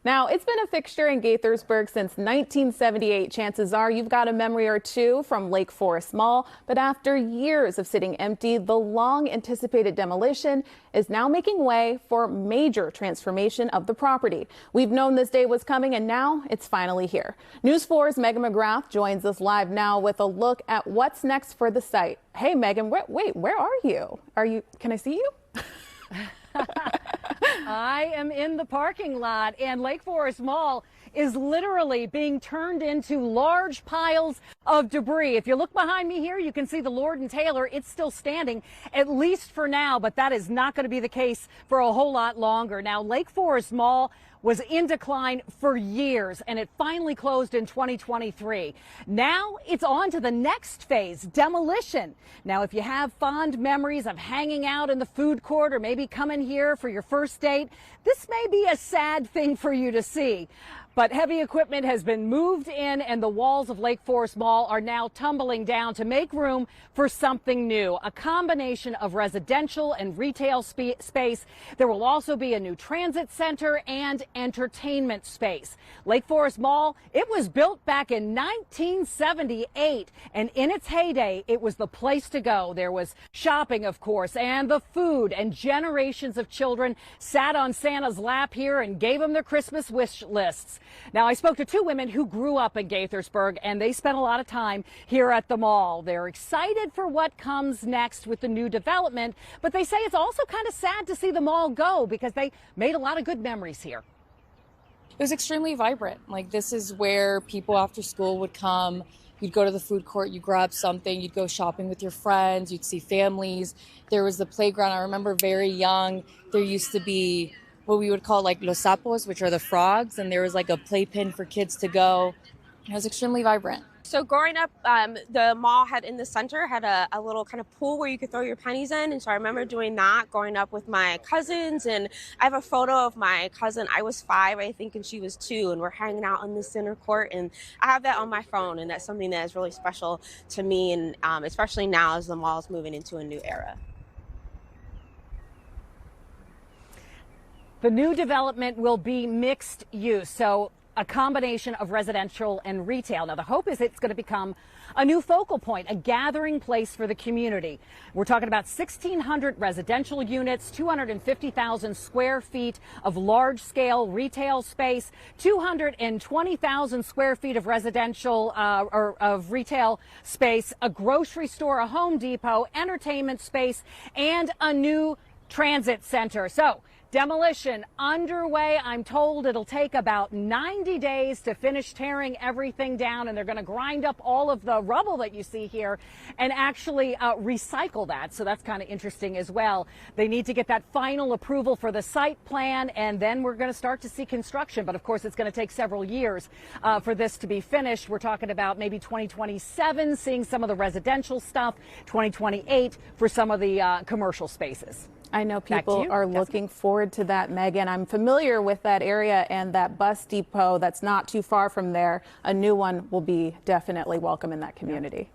Now, it's been a fixture in Gaithersburg since 1978. Chances are you've got a memory or two from Lakeforest Mall. But after years of sitting empty, the long-anticipated demolition is now making way for major transformation of the property. We've known this day was coming, and now it's finally here. News 4's Megan McGrath joins us live now with a look at what's next for the site. Hey, Megan, wait, where are you? Can I see you? I am in the parking lot, and Lakeforest Mall is literally being turned into large piles of debris. If you look behind me here, you can see the Lord & Taylor. It's still standing, at least for now, but that is not going to be the case for a whole lot longer. Now, Lakeforest Mall was in decline for years, and it finally closed in 2023. Now it's on to the next phase, demolition. Now, if you have fond memories of hanging out in the food court or maybe coming here for your first date, this may be a sad thing for you to see. But heavy equipment has been moved in, and the walls of Lakeforest Mall are now tumbling down to make room for something new, a combination of residential and retail space. There will also be a new transit center and entertainment space. Lakeforest Mall, it was built back in 1978, and in its heyday, it was the place to go. There was shopping, of course, and the food, and generations of children sat on Santa's lap here and gave him their Christmas wish lists. Now, I spoke to two women who grew up in Gaithersburg, and they spent a lot of time here at the mall. They're excited for what comes next with the new development, but they say it's also kind of sad to see the mall go because they made a lot of good memories here. It was extremely vibrant. Like, this is where people after school would come. You'd go to the food court, you grab something, you'd go shopping with your friends, you'd see families. There was the playground. I remember very young, there used to be what we would call like los sapos, which are the frogs, and there was like a playpen for kids to go. It was extremely vibrant. So growing up, the mall had in the center had a little kind of pool where you could throw your pennies in. And so I remember doing that growing up with my cousins. And I have a photo of my cousin. I was 5, I think, and she was 2. And we're hanging out on the center court. And I have that on my phone. And that's something that is really special to me. And especially now as the mall is moving into a new era. The new development will be mixed use, so a combination of residential and retail. Now, the hope is it's going to become a new focal point, a gathering place for the community. We're talking about 1,600 residential units, 250,000 square feet of large-scale retail space, 220,000 square feet of residential or of retail space, a grocery store, a Home Depot, entertainment space, and a new transit center. So, demolition underway. I'm told it'll take about 90 days to finish tearing everything down, and they're going to grind up all of the rubble that you see here and actually recycle that. So that's kind of interesting as well. They need to get that final approval for the site plan, and then we're going to start to see construction. But of course, it's going to take several years for this to be finished. We're talking about maybe 2027, seeing some of the residential stuff, 2028 for some of the commercial spaces. I know people are looking forward to that, Megan. I'm familiar with that area and that bus depot that's not too far from there. A new one will be definitely welcome in that community.